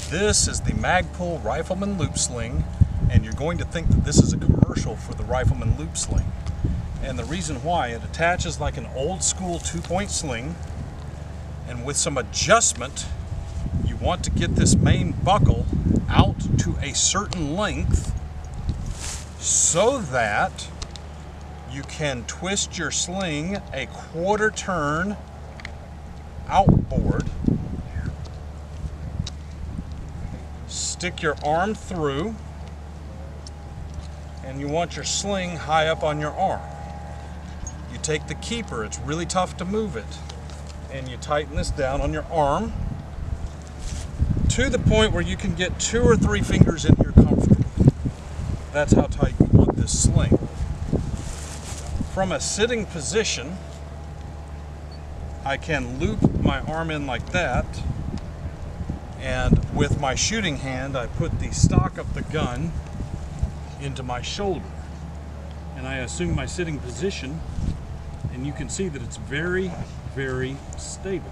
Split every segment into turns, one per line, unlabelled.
This is the Magpul Rifleman Loop Sling, and you're going to think that this is a commercial for the Rifleman Loop Sling. And the reason why, it attaches like an old school 2-point sling, and with some adjustment, you want to get this main buckle out to a certain length so that you can twist your sling a quarter turn outboard, stick your arm through, and you want your sling high up on your arm. You take the keeper, it's really tough to move it, and you tighten this down on your arm to the point where you can get 2 or 3 fingers in here comfortably. That's how tight you want this sling. From a sitting position, I can loop my arm in like that, and with my shooting hand I put the stock of the gun into my shoulder, and I assume my sitting position, and you can see that it's very, very stable.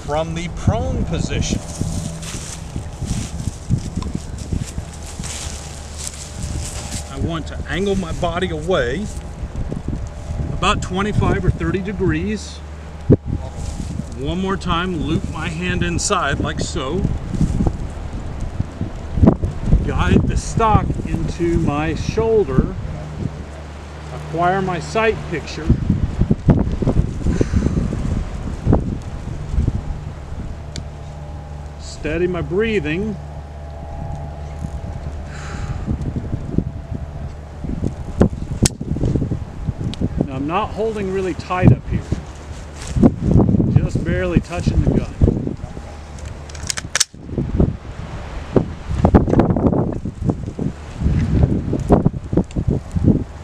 From the prone position, I want to angle my body away about 25 or 30 degrees. One more time, loop my hand inside like so. Guide the stock into my shoulder. Acquire my sight picture. Steady my breathing. Now I'm not holding really tight up here. Just barely touching the gun.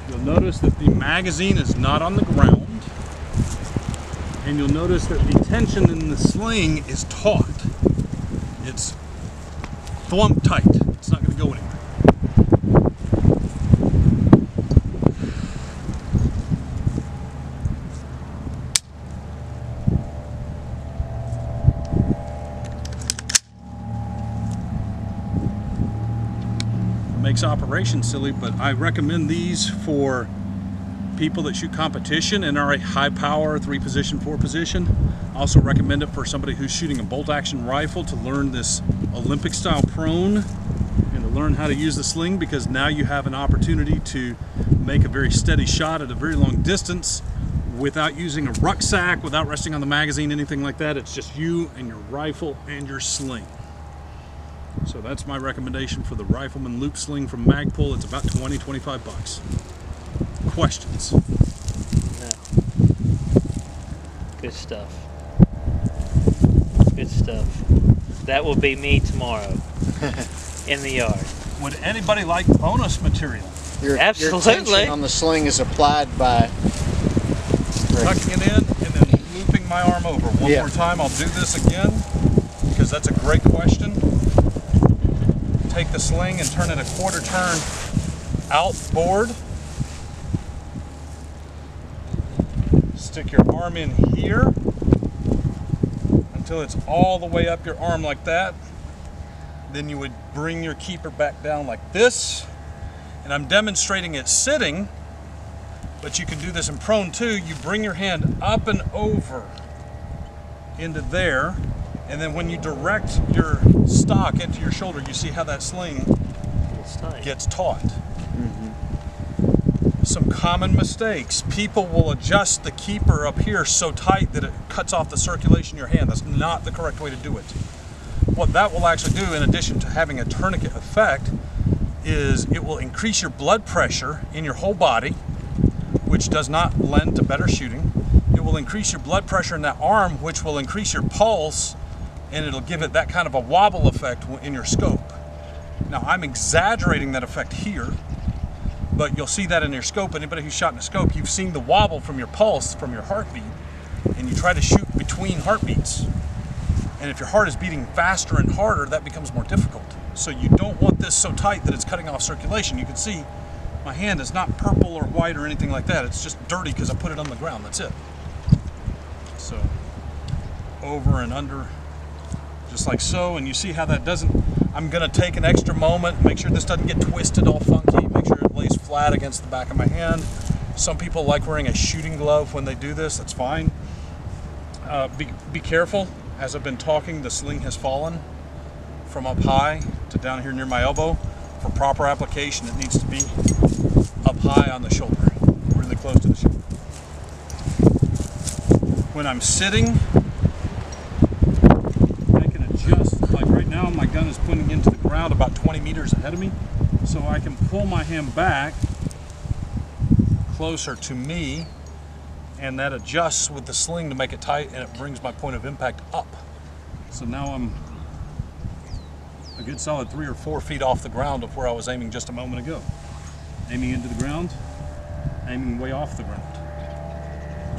You'll notice that the magazine is not on the ground. And you'll notice that the tension in the sling is taut. It's thumb tight. It's not going to go anywhere. Makes operation silly, but I recommend these for people that shoot competition and are a high power 3-position, 4-position. I also recommend it for somebody who's shooting a bolt action rifle to learn this Olympic style prone and to learn how to use the sling, because now you have an opportunity to make a very steady shot at a very long distance without using a rucksack, without resting on the magazine, anything like that. It's just you and your rifle and your sling. So that's my recommendation for the Rifleman Loop Sling from Magpul. It's about 20-25 bucks. Questions?
No. Good stuff. Good stuff. That will be me tomorrow in the yard.
Would anybody like bonus material?
Absolutely.
Your tension on the sling is applied by
tucking it in and then looping my arm over. One more time, I'll do this again because that's a great question. Take the sling and turn it a quarter turn outboard. Stick your arm in here until it's all the way up your arm like that. Then you would bring your keeper back down like this. And I'm demonstrating it sitting, but you can do this in prone too. You bring your hand up and over into there, and then when you direct your stock into your shoulder, you see how that sling gets taut. Some common mistakes. People will adjust the keeper up here so tight that it cuts off the circulation in your hand. That's not the correct way to do it. What that will actually do, in addition to having a tourniquet effect, is it will increase your blood pressure in your whole body, which does not lend to better shooting. It will increase your blood pressure in that arm, which will increase your pulse, and it'll give it that kind of a wobble effect in your scope. Now, I'm exaggerating that effect here, but you'll see that in your scope. Anybody who's shot in a scope, you've seen the wobble from your pulse, from your heartbeat, and you try to shoot between heartbeats. And if your heart is beating faster and harder, that becomes more difficult. So you don't want this so tight that it's cutting off circulation. You can see my hand is not purple or white or anything like that. It's just dirty because I put it on the ground. That's it. So over and under, just like so. And you see how that doesn't, I'm gonna take an extra moment, make sure this doesn't get twisted all funky, make sure it lays flat against the back of my hand. Some people like wearing a shooting glove when they do this, that's fine. Be careful. As I've been talking, the sling has fallen from up high to down here near my elbow. For proper application, it needs to be up high on the shoulder, really close to the shoulder. When I'm sitting, I can adjust. Like right now, my gun is pointing into the ground about 20 meters ahead of me, so I can pull my hand back closer to me, and that adjusts with the sling to make it tight, and it brings my point of impact up. So now I'm a good solid 3 or 4 feet off the ground of where I was aiming just a moment ago. Aiming into the ground, aiming way off the ground.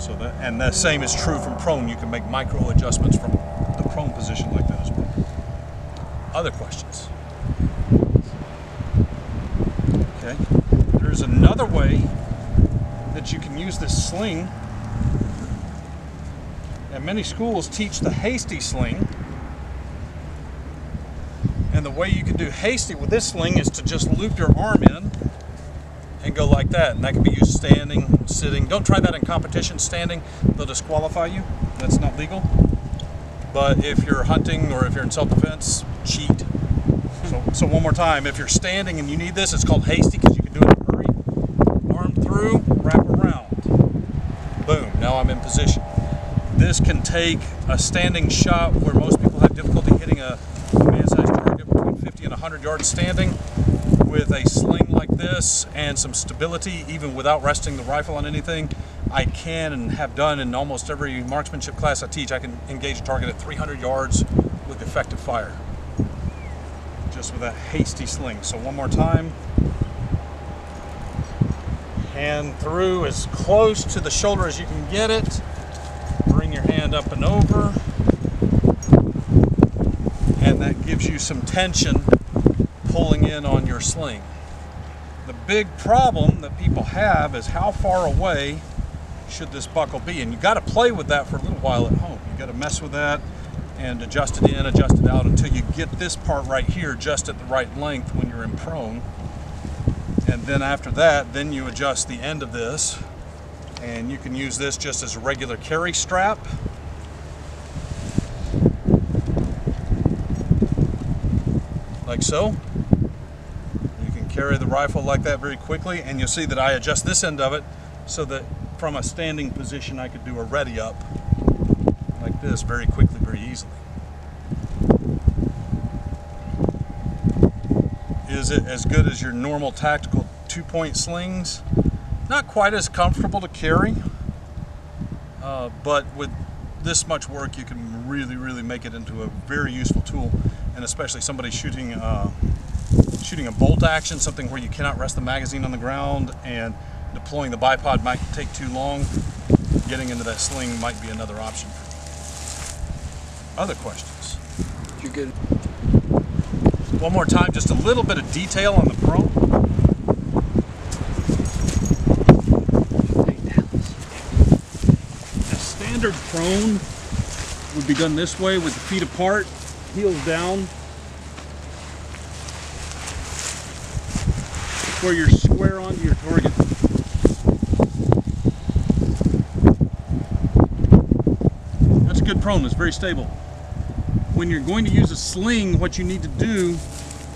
So that, and the same is true from prone. You can make micro adjustments from the prone position like that as well. Other questions? Okay. There's another way that you can use this sling, and many schools teach the hasty sling. And the way you can do hasty with this sling is to just loop your arm in and go like that. And that can be used standing, sitting. Don't try that in competition standing. They'll disqualify you. That's not legal. But if you're hunting or if you're in self-defense, cheat. So one more time, if you're standing and you need this, it's called hasty because you can do it in a hurry. Arm through, wrap around. Boom, now I'm in position. This can take a standing shot where most people have difficulty hitting a man-sized target between 50 and 100 yards standing. With a sling like this and some stability, even without resting the rifle on anything, I can and have done in almost every marksmanship class I teach, I can engage a target at 300 yards with effective fire. Just with a hasty sling. So one more time. Hand through as close to the shoulder as you can get it. Bring your hand up and over. And that gives you some tension pulling in on your sling. The big problem that people have is how far away should this buckle be? And you got to play with that for a little while at home. You got to mess with that and adjust it in, adjust it out until you get this part right here just at the right length when you're in prone. And then after that, then you adjust the end of this, and you can use this just as a regular carry strap. Like so. You can carry the rifle like that very quickly, and you'll see that I adjust this end of it so that from a standing position I could do a ready up like this very quickly, very easily. Is it as good as your normal tactical 2-point slings? Not quite as comfortable to carry, but with this much work you can really make it into a very useful tool, and especially somebody shooting a bolt action, something where you cannot rest the magazine on the ground and deploying the bipod might take too long. Getting into that sling might be another option for you. Other questions?
You're good.
One more time, just a little bit of detail on the prone. A standard prone would be done this way with the feet apart, heels down, where you're square onto your target. That's a good prone, it's very stable. When you're going to use a sling, what you need to do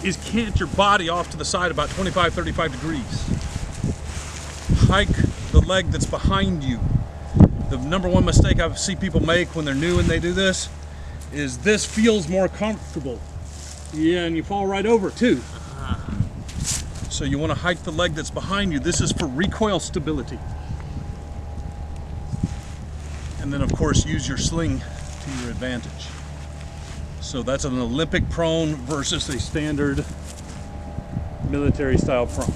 is cant your body off to the side about 25-35 degrees. Hike the leg that's behind you. The number one mistake I see people make when they're new and they do this is this feels more comfortable. Yeah, and you fall right over too. So you want to hike the leg that's behind you. This is for recoil stability. And then of course use your sling to your advantage. So that's an Olympic prone versus a standard military style prone.